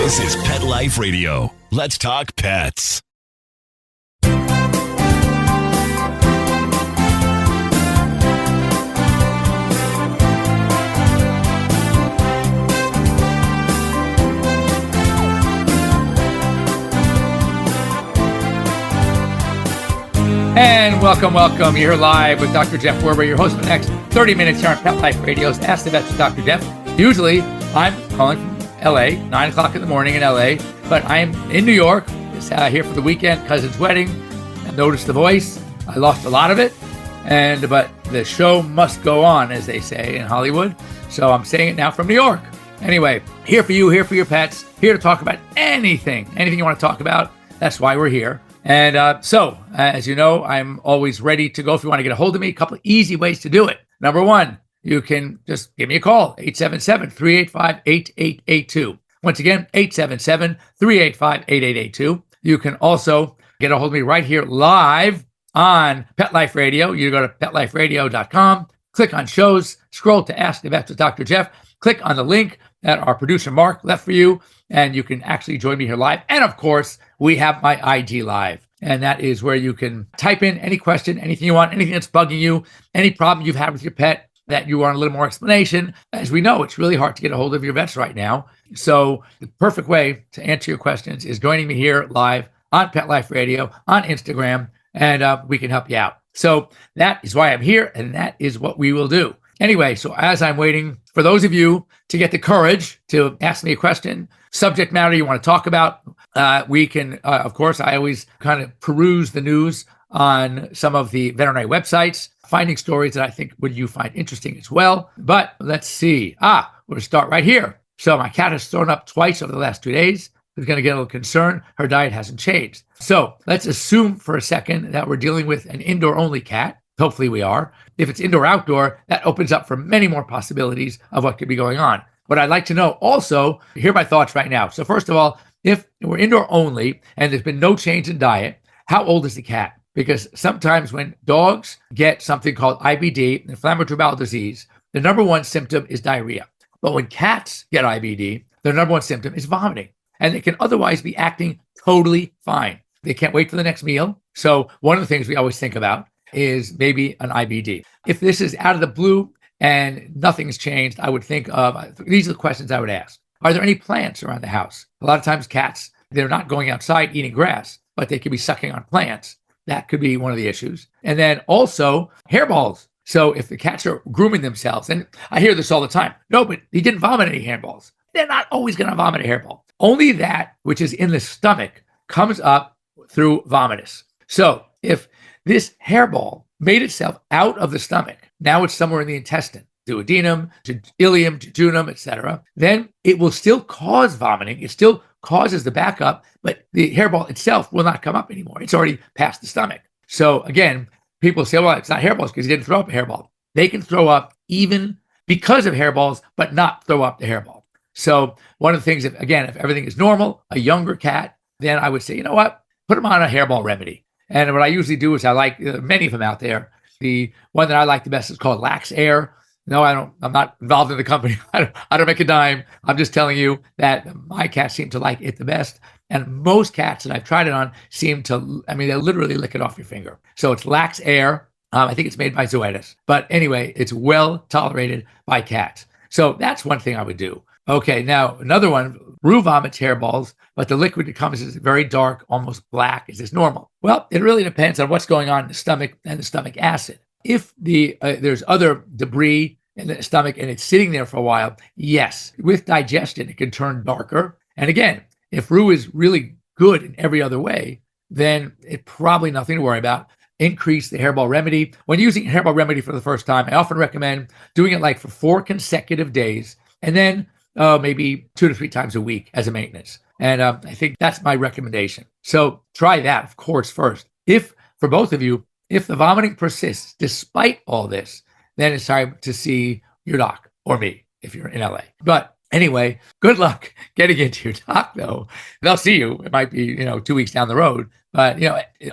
This is Pet Life Radio. Let's talk pets. And welcome. You're live with Dr. Jeff Werber, your host for the next 30 minutes here on Pet Life Radio's Ask the Vets with Dr. Jeff. Usually, I'm calling from LA, 9 o'clock in the morning in LA, but I'm in New York, just here for the weekend, cousin's wedding. And notice the voice. I lost a lot of it, but the show must go on, as they say in Hollywood. So I'm saying it now from New York. Anyway, here for you, here for your pets, here to talk about anything you want to talk about. That's why we're here. And as you know, I'm always ready to go if you want to get a hold of me. A couple of easy ways to do it. Number one, you can just give me a call, 877-385-8882. Once again, 877-385-8882. You can also get a hold of me right here live on Pet Life Radio. You go to petliferadio.com, click on shows, scroll to Ask the Vets with Dr. Jeff, click on the link that our producer Mark left for you, and you can actually join me here live. And of course, we have my IG Live, and that is where you can type in any question, anything you want, anything that's bugging you, any problem you've had with your pet that you want a little more explanation. As we know, it's really hard to get a hold of your vets right now. So the perfect way to answer your questions is joining me here live on Pet Life Radio, on Instagram, and we can help you out. So that is why I'm here, and that is what we will do. Anyway, so as I'm waiting for those of you to get the courage to ask me a question, subject matter you want to talk about, we can, of course, I always kind of peruse the news on some of the veterinary websites, finding stories that I think would you find interesting as well. But let's see. We'll start right here. So my cat has thrown up twice over the last 2 days. She's going to get a little concerned. Her diet hasn't changed. So let's assume for a second that we're dealing with an indoor-only cat. Hopefully we are. If it's indoor-outdoor, that opens up for many more possibilities of what could be going on. But I'd like to know also, hear my thoughts right now. So first of all, if we're indoor only and there's been no change in diet, how old is the cat? Because sometimes when dogs get something called IBD, inflammatory bowel disease, the number one symptom is diarrhea. But when cats get IBD, their number one symptom is vomiting. And they can otherwise be acting totally fine. They can't wait for the next meal. So one of the things we always think about is maybe an IBD. If this is out of the blue and nothing's changed, I would think of, these are the questions I would ask. Are there any plants around the house? A lot of times cats, they're not going outside eating grass, but they could be sucking on plants. That could be one of the issues. And then also hairballs. So if the cats are grooming themselves, and I hear this all the time, no, but he didn't vomit any hairballs. They're not always going to vomit a hairball. Only that which is in the stomach comes up through vomitus. So if this hairball made itself out of the stomach, now it's somewhere in the intestine, duodenum, ileum, jejunum, etc., then it will still cause vomiting. It still causes the backup, but the hairball itself will not come up anymore. It's already past the stomach. So again, people say, well, it's not hairballs because he didn't throw up a hairball. They can throw up even because of hairballs, but not throw up the hairball. So one of the things, if everything is normal, a younger cat, then I would say, you know what, put them on a hairball remedy. And what I usually do is I like many of them out there. The one that I like the best is called Lax Air. No, I'm not involved in the company. I don't make a dime. I'm just telling you that my cats seem to like it the best. And most cats that I've tried it on seem to, they literally lick it off your finger. So it's Lax Air. I think it's made by Zoetis. But anyway, it's well tolerated by cats. So that's one thing I would do. Okay, now another one, Rue vomits hairballs, but the liquid that comes is very dark, almost black. Is this normal? Well, it really depends on what's going on in the stomach and the stomach acid. If there's other debris in the stomach and it's sitting there for a while, yes, with digestion, it can turn darker. And again, if Rue is really good in every other way, then it's probably nothing to worry about. Increase the hairball remedy. When using hairball remedy for the first time, I often recommend doing it like for 4 consecutive days, and then maybe 2 to 3 times a week as a maintenance. And I think that's my recommendation. So try that, of course, first. If, for both of you, if the vomiting persists despite all this, then it's time to see your doc or me if you're in LA. But anyway, good luck getting into your doc, though. They'll see you. It might be, 2 weeks down the road. But,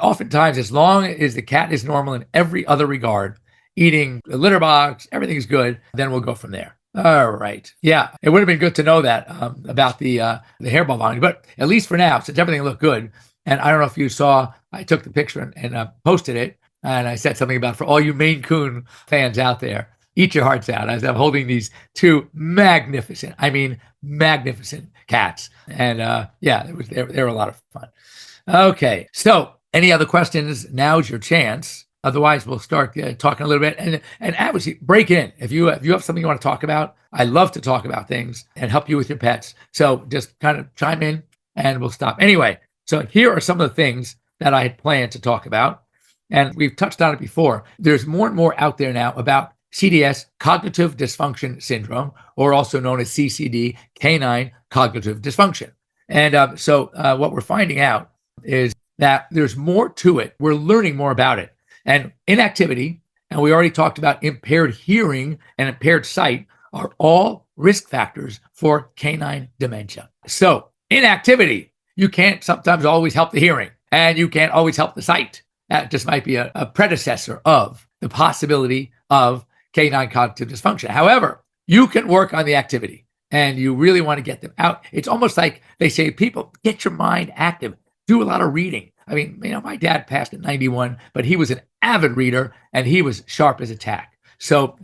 oftentimes, as long as the cat is normal in every other regard, eating the litter box, everything's good, then we'll go from there. All right. Yeah, it would have been good to know that about the hairball volume, but at least for now, since everything looked good, and I don't know if you saw, I took the picture and posted it, and I said something about for all you Maine Coon fans out there, eat your hearts out as I'm holding these two magnificent, I mean magnificent cats, and yeah, they were a lot of fun. Okay, so any other questions? Now's your chance. Otherwise, we'll start talking a little bit and obviously break in if you have something you want to talk about. I love to talk about things and help you with your pets. So just kind of chime in and we'll stop. Anyway, so here are some of the things that I had planned to talk about, and we've touched on it before. There's more and more out there now about CDS, cognitive dysfunction syndrome, or also known as CCD, canine cognitive dysfunction. And so what we're finding out is that there's more to it. We're learning more about it. And inactivity, and we already talked about impaired hearing and impaired sight, are all risk factors for canine dementia. So inactivity, you can't sometimes always help the hearing, and you can't always help the sight. That just might be a predecessor of the possibility of canine cognitive dysfunction. However, you can work on the activity, and you really want to get them out. It's almost like they say, people, get your mind active, do a lot of reading. I mean, my dad passed at 91, but he was an avid reader and he was sharp as a tack. So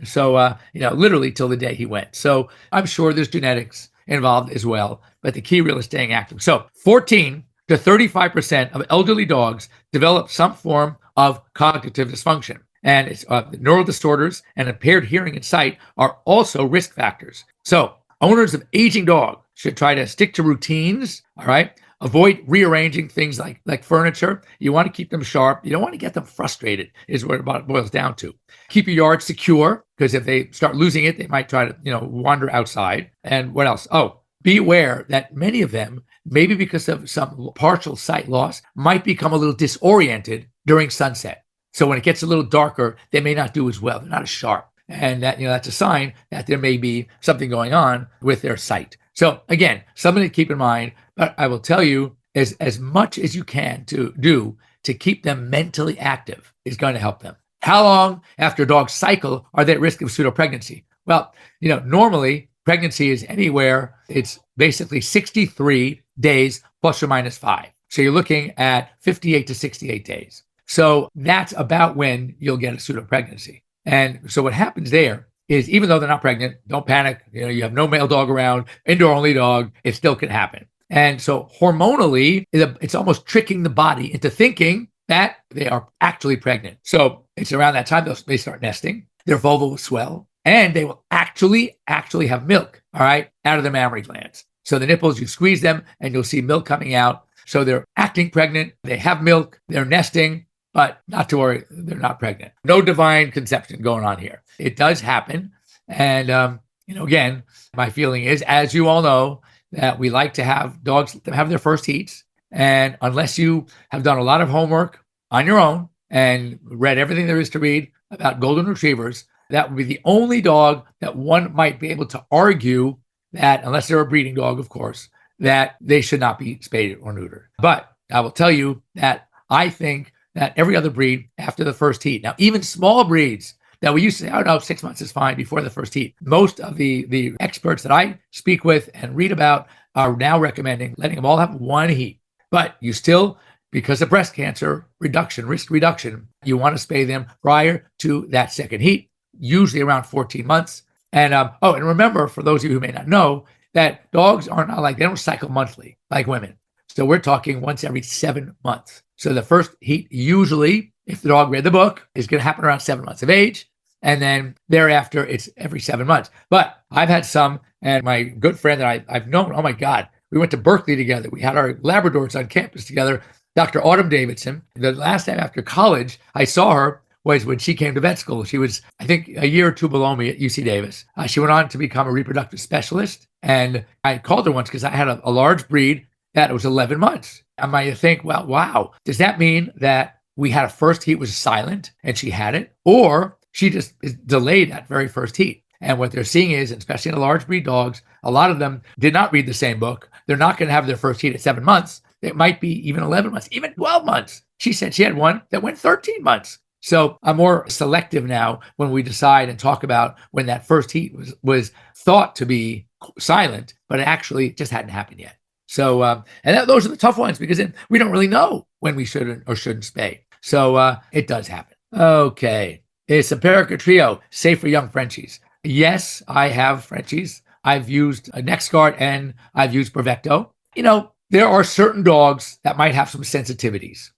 literally till the day he went. So I'm sure there's genetics involved as well, but the key really is staying active. So 14 to 35% of elderly dogs develop some form of cognitive dysfunction. And it's neural disorders and impaired hearing and sight are also risk factors. So owners of aging dogs should try to stick to routines, all right? Avoid rearranging things like furniture. You want to keep them sharp. You don't want to get them frustrated, is what it boils down to. Keep your yard secure, because if they start losing it, they might try to, wander outside. And what else? Oh, be aware that many of them, maybe because of some partial sight loss, might become a little disoriented during sunset. So when it gets a little darker, they may not do as well. They're not as sharp. And that's a sign that there may be something going on with their sight. So again, something to keep in mind, but I will tell you as much as you can to do to keep them mentally active is going to help them. How long after dogs cycle are they at risk of pseudopregnancy? Well, normally pregnancy is anywhere, it's basically 63 days plus or minus 5. So you're looking at 58 to 68 days. So that's about when you'll get a pseudopregnancy. And so what happens there is, even though they're not pregnant, don't panic. You have no male dog around, indoor only dog, it still can happen. And so hormonally, it's almost tricking the body into thinking that they are actually pregnant. So it's around that time they start nesting, their vulva will swell, and they will actually have milk, all right, out of the mammary glands. So the nipples, you squeeze them and you'll see milk coming out. So they're acting pregnant, they have milk, they're nesting, but not to worry, they're not pregnant. No divine conception going on here. It does happen. And, again, my feeling is, as you all know, that we like to have dogs have their first heats. And unless you have done a lot of homework on your own and read everything there is to read about golden retrievers, that would be the only dog that one might be able to argue that, unless they're a breeding dog, of course, that they should not be spaded or neutered. But I will tell you that I think that every other breed after the first heat, now even small breeds that we used to say, oh no, 6 months is fine before the first heat. Most of the experts that I speak with and read about are now recommending letting them all have one heat. But you still, because of breast cancer risk reduction, you want to spay them prior to that second heat, usually around 14 months. And and remember, for those of you who may not know, that dogs are not they don't cycle monthly like women. So we're talking once every 7 months. So the first heat, usually, if the dog read the book, is going to happen around 7 months of age. And then thereafter, it's every 7 months. But I've had some, and my good friend that I've known, oh my God, we went to Berkeley together. We had our Labradors on campus together, Dr. Autumn Davidson. The last time after college I saw her was when she came to vet school. She was, I think, a year or two below me at UC Davis. She went on to become a reproductive specialist. And I called her once because I had a large breed that was 11 months. I might think, well, wow, does that mean that we had a first heat was silent and she had it? Or she just delayed that very first heat? And what they're seeing is, especially in the large breed dogs, a lot of them did not read the same book. They're not going to have their first heat at 7 months. It might be even 11 months, even 12 months. She said she had one that went 13 months. So I'm more selective now when we decide and talk about when that first heat was thought to be silent, but it actually just hadn't happened yet. So, those are the tough ones because we don't really know when we should or shouldn't spay. So it does happen. Okay. Is Simparica Trio safe for young Frenchies? Yes, I have Frenchies. I've used a NexGard and I've used Bravecto. There are certain dogs that might have some sensitivities.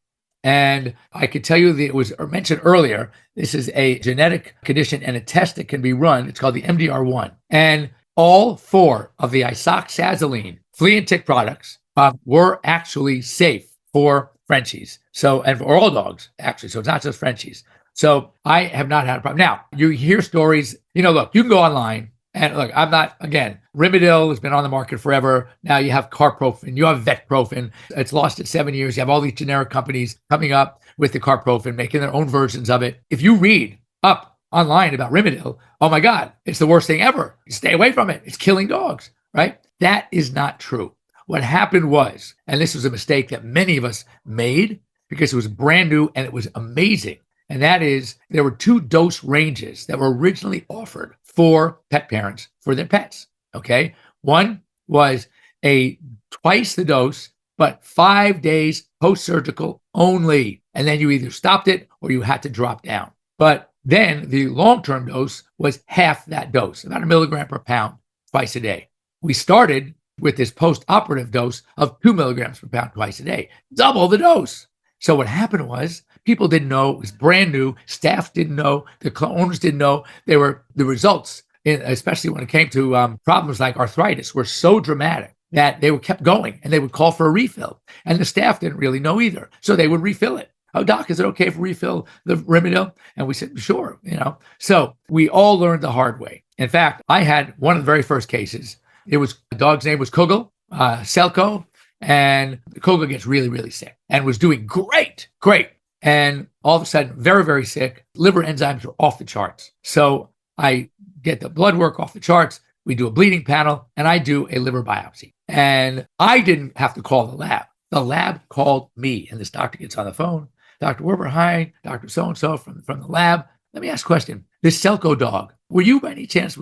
And I could tell you that it was mentioned earlier, this is a genetic condition and a test that can be run. It's called the MDR1. And all 4 of the isoxazoline flea and tick products were actually safe for Frenchies. So, and for all dogs, actually. So it's not just Frenchies. So I have not had a problem. Now, you hear stories, look, you can go online and look, I'm not, again, Rimadyl has been on the market forever. Now you have Carprofen, you have Vetprofen. It's lost its 7 years. You have all these generic companies coming up with the Carprofen, making their own versions of it. If you read up online about Rimadyl, oh my God, it's the worst thing ever. Stay away from it. It's killing dogs, right? That is not true. What happened was, and this was a mistake that many of us made because it was brand new and it was amazing. And that is, there were 2 dose ranges that were originally offered for pet parents for their pets. Okay. One was a twice the dose, but 5 days post-surgical only. And then you either stopped it or you had to drop down. But then the long-term dose was half that dose, about 1 milligram per pound twice a day. We started with this post-operative dose of 2 milligrams per pound twice a day, double the dose. So what happened was people didn't know, it was brand new, staff didn't know, the owners didn't know. The results, especially when it came to problems like arthritis, were so dramatic that they were kept going and they would call for a refill. And the staff didn't really know either. So they would refill it. Oh, doc, is it okay if we refill the Rimadyl? And we said, sure, So we all learned the hard way. In fact, I had one of the very first cases. The dog's name was Kugel, Selko, and Kugel gets really, really sick and was doing great. And all of a sudden, very, very sick. Liver enzymes were off the charts. So I get the blood work off the charts. We do a bleeding panel and I do a liver biopsy. And I didn't have to call the lab. The lab called me. And this doctor gets on the phone. Dr. Werber, hi, Dr. So-and-so from the lab. Let me ask a question. This Selko dog, was he by any chance,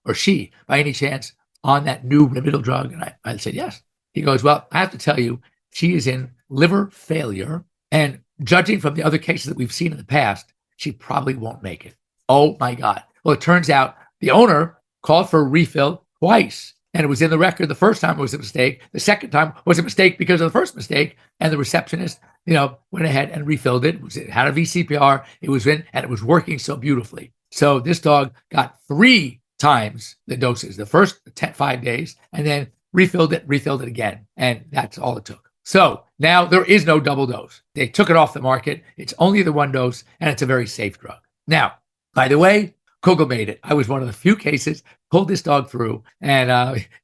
or she by any chance on that new Rimadyl drug? And I said, yes. He goes, well, I have to tell you, she is in liver failure. And judging from the other cases that we've seen in the past, she probably won't make it. Oh my God. Well, it turns out the owner called for a refill twice. And it was in the record. The first time it was a mistake. The second time was a mistake because of the first mistake. And the receptionist, went ahead and refilled it. It had a VCPR. It was in, and it was working so beautifully. So this dog got 3 times the doses. The first 5 days, and then refilled it again. And that's all it took. So now there is no double dose. They took it off the market. It's only the 1 dose, and it's a very safe drug. Now, by the way, Kugel made it. I was one of the few cases, pulled this dog through, and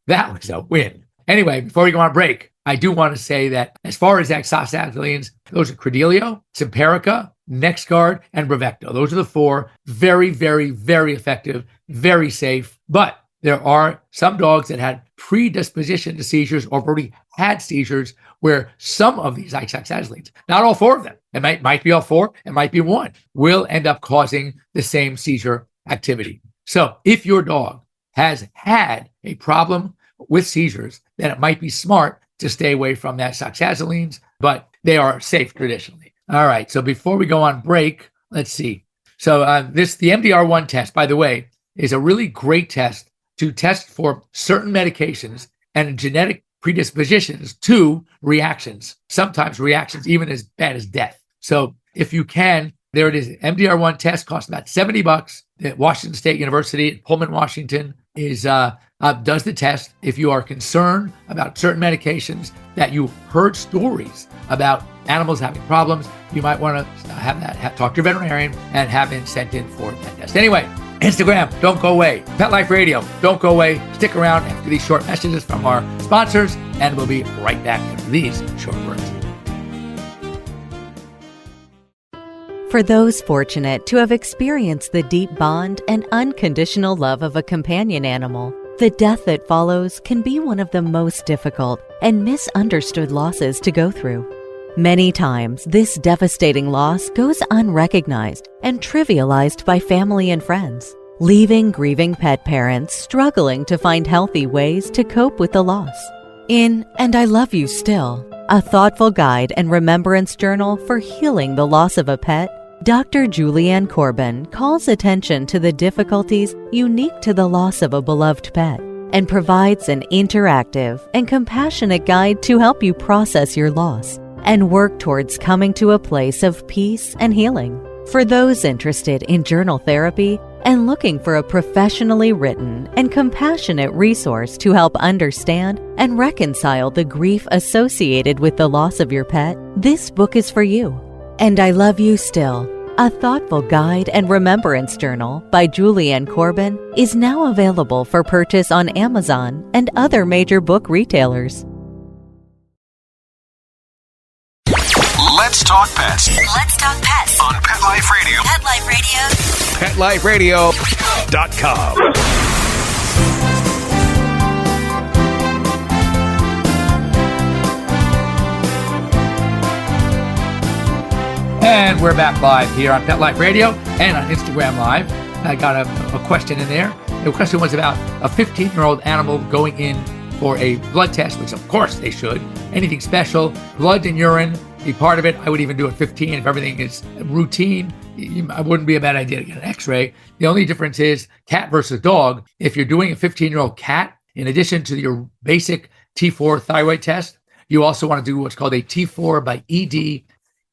that was a win. Anyway, before we go on break, I do want to say that as far as isoxazolines, those are Credelio, Simparica, NexGard, and Bravecto. Those are the 4. Very, very, very effective, very safe. But there are some dogs that had predisposition to seizures or already had seizures where some of these isoxazolines, not all 4 of them, it might be all 4, it might be 1, will end up causing the same seizure activity. So if your dog has had a problem with seizures, then it might be smart to stay away from that isoxazolines, but they are safe traditionally. All right. So before we go on break, let's see. So the MDR1 test, by the way, is a really great test to test for certain medications and genetic predispositions to reactions, sometimes reactions even as bad as death. So if you can, there it is. MDR1 test costs about $70. The Washington State University in Pullman, Washington does the test. If you are concerned about certain medications that you heard stories about animals having problems, you might want to talk to your veterinarian and have it sent in for that test. Anyway, Instagram, don't go away. Pet Life Radio, don't go away. Stick around after these short messages from our sponsors, and we'll be right back after these short words. For those fortunate to have experienced the deep bond and unconditional love of a companion animal, the death that follows can be one of the most difficult and misunderstood losses to go through. Many times, this devastating loss goes unrecognized and trivialized by family and friends, leaving grieving pet parents struggling to find healthy ways to cope with the loss. In And I Love You Still, a thoughtful guide and remembrance journal for healing the loss of a pet, Dr. Julianne Corbin calls attention to the difficulties unique to the loss of a beloved pet and provides an interactive and compassionate guide to help you process your loss and work towards coming to a place of peace and healing. For those interested in journal therapy and looking for a professionally written and compassionate resource to help understand and reconcile the grief associated with the loss of your pet, this book is for you. And I Love You Still, a thoughtful guide and remembrance journal by Julianne Corbin, is now available for purchase on Amazon and other major book retailers. Let's talk pets Let's talk pets on Pet Life Radio. Pet Life Radio. PetLifeRadio.com. And we're back live here on Pet Life Radio and on Instagram Live. I got a question in there. The question was about a 15-year-old animal going in for a blood test, which of course they should. Anything special, blood and urine, be part of it. I would even do it 15 if everything is routine. It wouldn't be a bad idea to get an x-ray. The only difference is cat versus dog. If you're doing a 15-year-old cat, in addition to your basic T4 thyroid test, you also want to do what's called a T4 by ED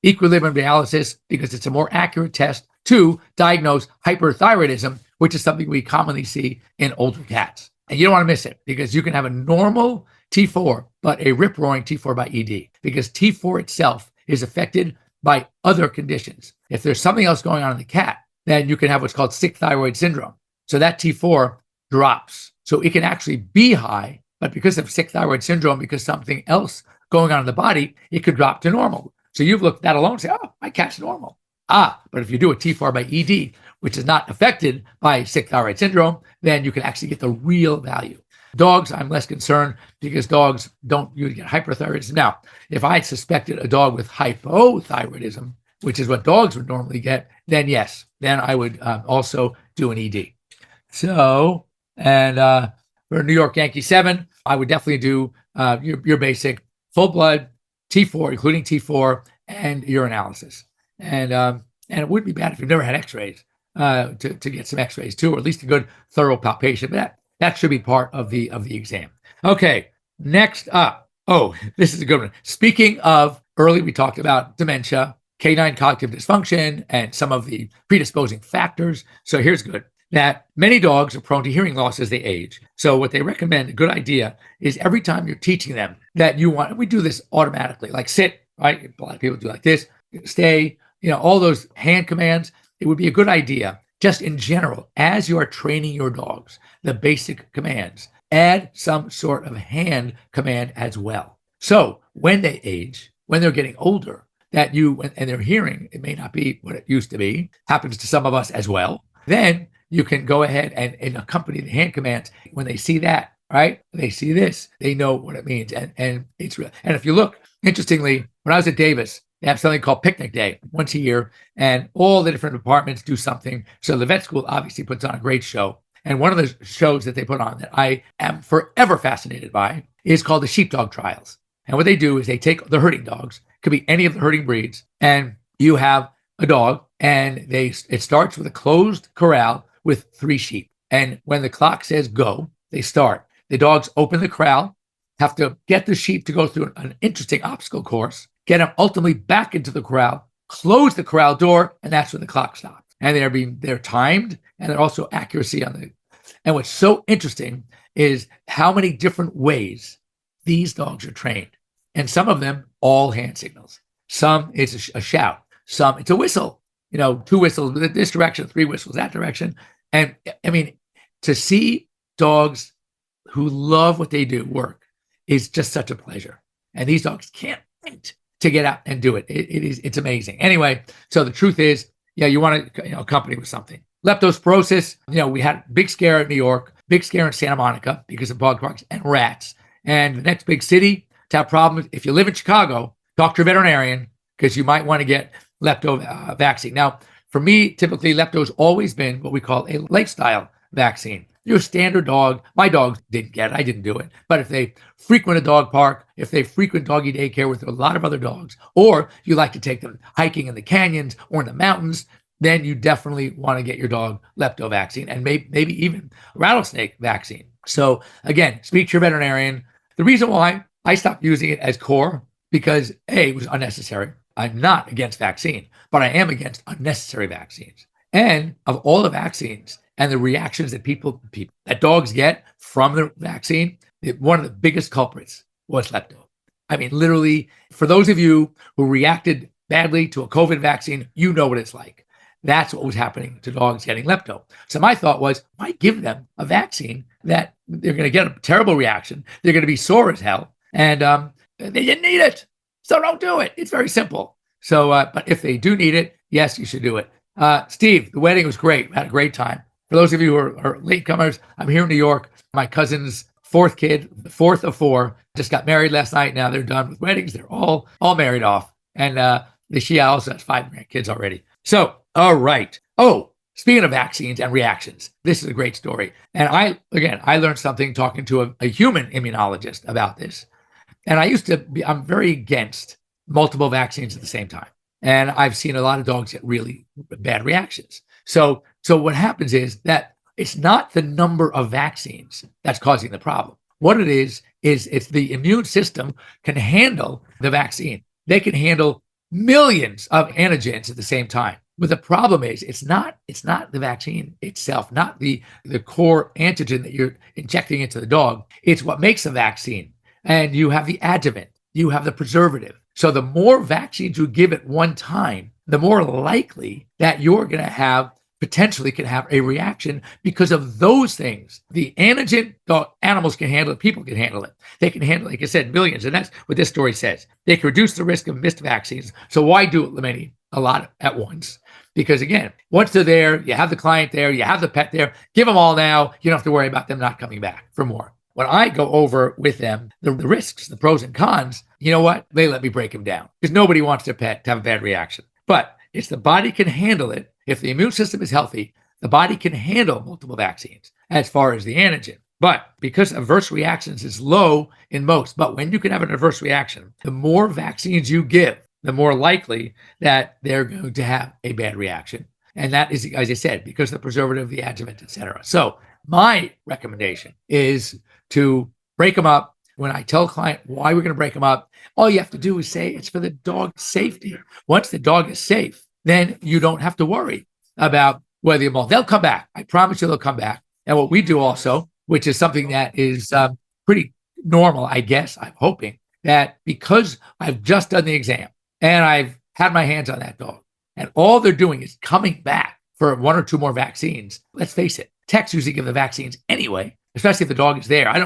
equilibrium analysis, because it's a more accurate test to diagnose hyperthyroidism, which is something we commonly see in older cats. And you don't want to miss it, because you can have a normal T4, but a rip-roaring T4 by ED, because T4 itself is affected by other conditions. If there's something else going on in the cat, then you can have what's called sick thyroid syndrome. So that T4 drops. So it can actually be high, but because of sick thyroid syndrome, because something else going on in the body, it could drop to normal. So you've looked at that alone and say, oh, my cat's normal. But if you do a T4 by ED, which is not affected by sick thyroid syndrome, then you can actually get the real value. Dogs, I'm less concerned, because dogs don't usually get hyperthyroidism. Now, if I suspected a dog with hypothyroidism, which is what dogs would normally get, then yes, then I would also do an ED. So, and for New York Yankee 7, I would definitely do your basic full blood T4, including T4 and urinalysis. And it wouldn't be bad if you've never had x-rays to get some x-rays too, or at least a good thorough palpation. But that should be part of the exam. Okay, next up. Oh, this is a good one. Speaking of, early we talked about dementia, canine cognitive dysfunction, and some of the predisposing factors. So here's good. That many dogs are prone to hearing loss as they age. So what they recommend, a good idea, is every time you're teaching them that you want, we do this automatically, like sit, right? A lot of people do like this, stay, all those hand commands. It would be a good idea, just in general, as you are training your dogs, the basic commands, add some sort of hand command as well. So when they age, when they're getting older, that and their hearing, it may not be what it used to be, happens to some of us as well, then you can go ahead and accompany the hand commands. When they see that, right? They see this, they know what it means. And it's real. And if you look, interestingly, when I was at Davis, they have something called Picnic Day once a year, and all the different departments do something. So the vet school obviously puts on a great show. And one of the shows that they put on that I am forever fascinated by is called the Sheepdog Trials. And what they do is they take the herding dogs, could be any of the herding breeds, and you have a dog, and it starts with a closed corral with 3 sheep. And when the clock says go, they start. The dogs open the corral, have to get the sheep to go through an interesting obstacle course, get them ultimately back into the corral, close the corral door, and that's when the clock stops. And they're timed, and they're also accuracy on the. And what's so interesting is how many different ways these dogs are trained. And some of them all hand signals. Some it's a shout. Some it's a whistle. 2 whistles this direction, 3 whistles that direction. And I mean, to see dogs who love what they do work is just such a pleasure. And these dogs can't wait to get out and do it. It's amazing. Anyway, so the truth is, you want to accompany with something. Leptospirosis, we had a big scare in New York, big scare in Santa Monica because of bog parks and rats. And the next big city to have problems, if you live in Chicago, talk to your veterinarian because you might want to get lepto vaccine. Now, for me, typically lepto's always been what we call a lifestyle vaccine. Your standard dog, my dogs didn't get it, I didn't do it. But if they frequent a dog park, if they frequent doggy daycare with a lot of other dogs, or you like to take them hiking in the canyons or in the mountains, then you definitely want to get your dog lepto vaccine and maybe even rattlesnake vaccine. So again, speak to your veterinarian. The reason why I stopped using it as core, because A, it was unnecessary. I'm not against vaccine, but I am against unnecessary vaccines. And of all the vaccines and the reactions that that dogs get from the vaccine, one of the biggest culprits was lepto. I mean, literally, for those of you who reacted badly to a COVID vaccine, you know what it's like. That's what was happening to dogs getting lepto. So my thought was, why give them a vaccine that they're going to get a terrible reaction? They're going to be sore as hell, and they didn't need it. So don't do it. It's very simple. So, but if they do need it, yes, you should do it. Steve, the wedding was great. We had a great time. For those of you who are latecomers, I'm here in New York. My cousin's fourth kid, the fourth of four, just got married last night. Now they're done with weddings. They're all married off. And she also has 5 kids already. So, all right. Oh, speaking of vaccines and reactions, this is a great story. And I learned something talking to a human immunologist about this. And I'm very against multiple vaccines at the same time. And I've seen a lot of dogs get really bad reactions. So what happens is that it's not the number of vaccines that's causing the problem. What it is it's the immune system can handle the vaccine. They can handle millions of antigens at the same time. But the problem is it's not the vaccine itself, not the core antigen that you're injecting into the dog. It's what makes a vaccine. And you have the adjuvant, you have the preservative. So the more vaccines you give at one time, the more likely that you're going to potentially can have a reaction because of those things. The antigen, the animals can handle it, people can handle it. They can handle, like I said, millions. And that's what this story says. They can reduce the risk of missed vaccines. So why do it, a lot at once? Because again, once they're there, you have the client there, you have the pet there, give them all now. You don't have to worry about them not coming back for more. When I go over with them, the risks, the pros and cons, you know what? They let me break them down because nobody wants their pet to have a bad reaction. But it's the body can handle it. If the immune system is healthy, the body can handle multiple vaccines as far as the antigen. But because adverse reactions is low in most, but when you can have an adverse reaction, the more vaccines you give, the more likely that they're going to have a bad reaction. And that is, as I said, because of the preservative, the adjuvant, et cetera. So my recommendation is to break them up. When I tell a client why we're going to break them up, all you have to do is say it's for the dog's safety. Once the dog is safe, then you don't have to worry about whether they'll come back. I promise you they'll come back. And what we do also, which is something that is pretty normal, I guess, I'm hoping, that because I've just done the exam and I've had my hands on that dog, and all they're doing is coming back for 1 or 2 more vaccines. Let's face it, techs usually give the vaccines anyway, especially if the dog is there. I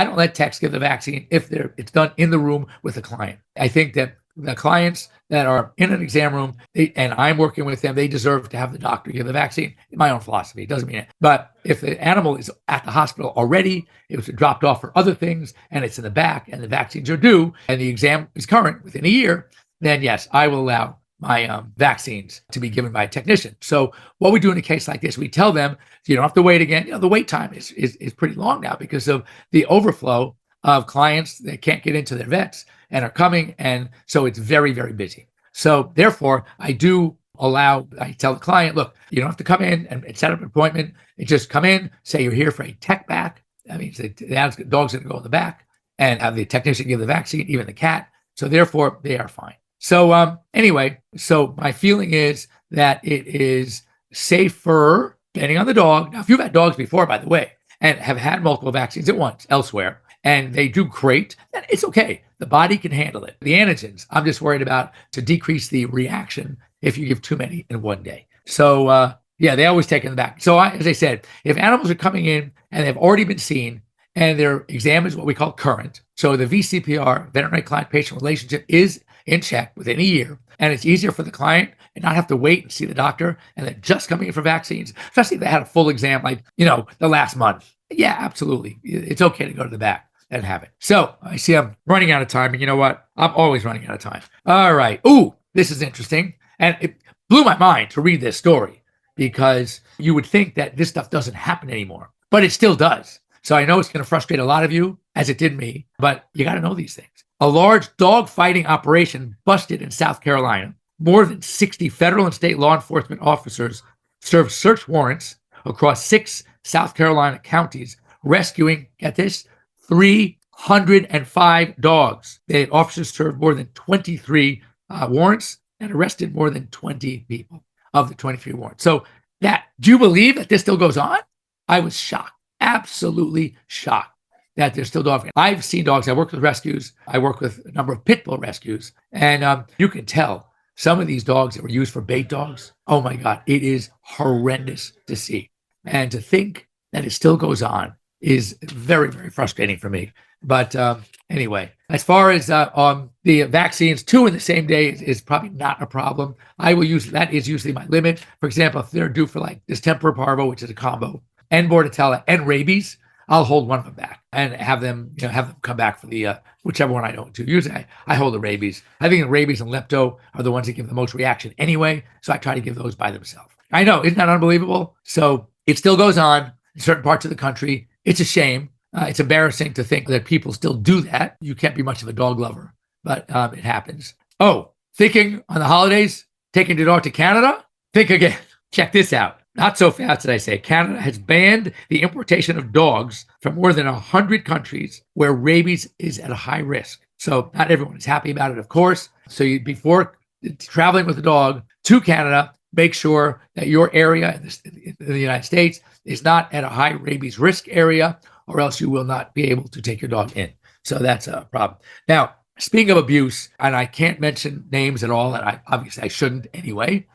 don't let techs give the vaccine if it's done in the room with the client. I think that the clients that are in an exam room and I'm working with them, they deserve to have the doctor give the vaccine. In my own philosophy, it doesn't mean it. But if the animal is at the hospital already, it was dropped off for other things, and it's in the back, and the vaccines are due, and the exam is current within a year, then yes, I will allow my vaccines to be given by a technician. So what we do in a case like this, we tell them, you don't have to wait again. The wait time is pretty long now because of the overflow of clients that can't get into their vets and are coming. And so it's very, very busy. So therefore, I tell the client, look, you don't have to come in and set up an appointment. You just come in, say you're here for a tech back. That means the dog's going to go in the back and have the technician give the vaccine, even the cat. So therefore, they are fine. So anyway, so my feeling is that it is safer, depending on the dog. Now, if you've had dogs before, by the way, and have had multiple vaccines at once elsewhere, and they do great, then it's okay. The body can handle it. The antigens, I'm just worried about to decrease the reaction if you give too many in one day. So they always take in the back. So as I said, if animals are coming in and they've already been seen and their exam is what we call current, so the VCPR, veterinary client patient relationship, is in check within a year, and it's easier for the client and not have to wait and see the doctor and they're just coming in for vaccines, especially if they had a full exam like, the last month. Yeah, absolutely. It's okay to go to the back. and have it. So I see I'm running out of time, and you know what? I'm always running out of time. All right. Ooh, this is interesting. And it blew my mind to read this story because you would think that this stuff doesn't happen anymore, but it still does. So I know it's going to frustrate a lot of you, as it did me, but you got to know these things. A large dog fighting operation busted in South Carolina. More than 60 federal and state law enforcement officers served search warrants across 6 South Carolina counties, rescuing, get this, 305 dogs. The officers served more than 23 warrants and arrested more than 20 people of the 23 warrants. So do you believe that this still goes on? I was shocked, absolutely shocked that there's still dogs. I've seen dogs. I work with rescues. I work with a number of pit bull rescues. And you can tell some of these dogs that were used for bait dogs, oh my God, it is horrendous to see. And to think that it still goes on is very, very frustrating for me. But anyway, as far as the vaccines, 2 in the same day is probably not a problem. That is usually my limit. For example, if they're due for like distemper parvo, which is a combo, and Bordetella and rabies, I'll hold one of them back and have them come back for the whichever one I don't do. Usually I hold the rabies. I think the rabies and lepto are the ones that give the most reaction anyway, so I try to give those by themselves. I know, isn't that unbelievable? So it still goes on in certain parts of the country. It's a shame. It's embarrassing to think that people still do that. You can't be much of a dog lover, but it happens. Oh, thinking on the holidays, taking the dog to Canada? Think again. Check this out. Not so fast, did I say. Canada has banned the importation of dogs from more than 100 countries where rabies is at a high risk. So not everyone is happy about it, of course. So before traveling with a dog to Canada, make sure that your area in the United States is not at a high rabies risk area, or else you will not be able to take your dog in. So that's a problem. Now, speaking of abuse, and I can't mention names at all, and obviously I shouldn't anyway,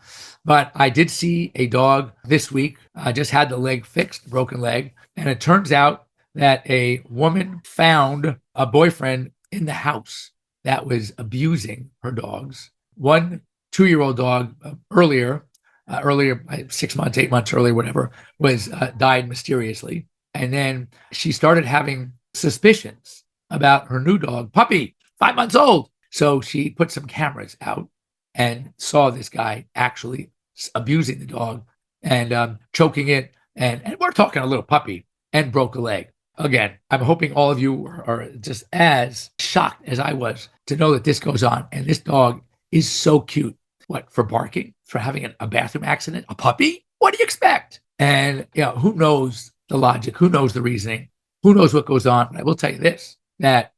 but I did see a dog this week. I just had the leg fixed, broken leg. And it turns out that a woman found a boyfriend in the house that was abusing her dogs. One 2-year-old dog earlier, 6 months, 8 months earlier, whatever, was died mysteriously. And then she started having suspicions about her new dog, Puppy, 5 months old. So she put some cameras out and saw this guy actually abusing the dog and choking it. And we're talking a little puppy, and broke a leg. Again, I'm hoping all of you are just as shocked as I was to know that this goes on. And this dog is so cute. What, for barking? For having a bathroom accident? A puppy? What do you expect? And who knows the logic? Who knows the reasoning? Who knows what goes on? But I will tell you this, that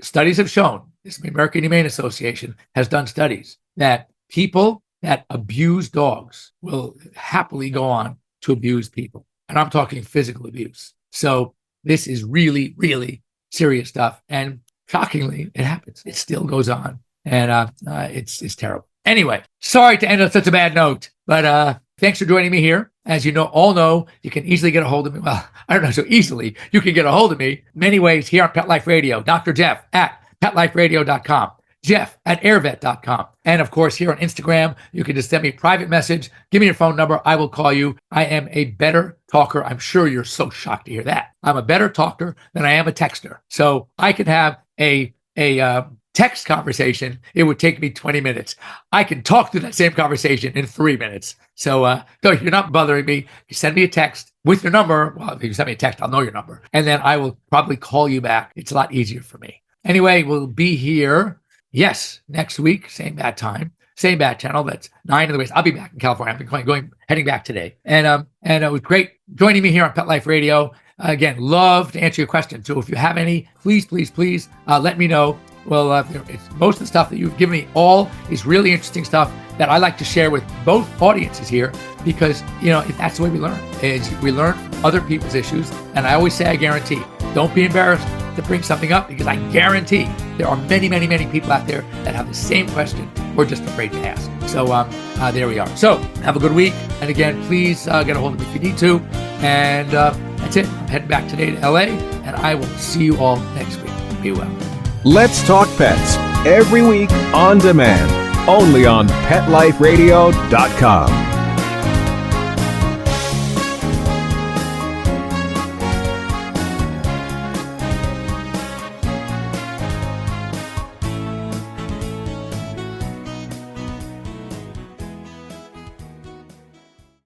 studies have shown, the American Humane Association has done studies, that people that abuse dogs will happily go on to abuse people. And I'm talking physical abuse. So this is really, really serious stuff. And shockingly, it happens. It still goes on. And it's terrible. Anyway, sorry to end on such a bad note, but thanks for joining me here. As you all know, you can easily get a hold of me. Well, I don't know so easily. You can get a hold of me many ways here on Pet Life Radio. Dr. Jeff at PetLifeRadio.com. Jeff at airvet.com. And of course, here on Instagram, you can just send me a private message. Give me your phone number. I will call you. I am a better talker. I'm sure you're so shocked to hear that. I'm a better talker than I am a texter. So I can have a text conversation. It would take me 20 minutes. I can talk through that same conversation in 3 minutes. So if you're not bothering me, you send me a text with your number. Well, if you send me a text, I'll know your number. And then I will probably call you back. It's a lot easier for me. Anyway, we'll be here. Yes, next week, same bad time, same bad channel. That's 9 of the ways. I'll be back in California. I'm heading back today. And it was great joining me here on Pet Life Radio. Again, love to answer your questions. So if you have any, please let me know. Well, most of the stuff that you've given me all is really interesting stuff that I like to share with both audiences here, because, that's the way we learn. We learn from other people's issues. And I always say, I guarantee, don't be embarrassed to bring something up, because I guarantee there are many, many, many people out there that have the same question. We're just afraid to ask. So there we are. So have a good week. And again, please get a hold of me if you need to. And that's it. I'm heading back today to LA, and I will see you all next week. Be well. Let's Talk Pets, every week on demand, only on PetLifeRadio.com.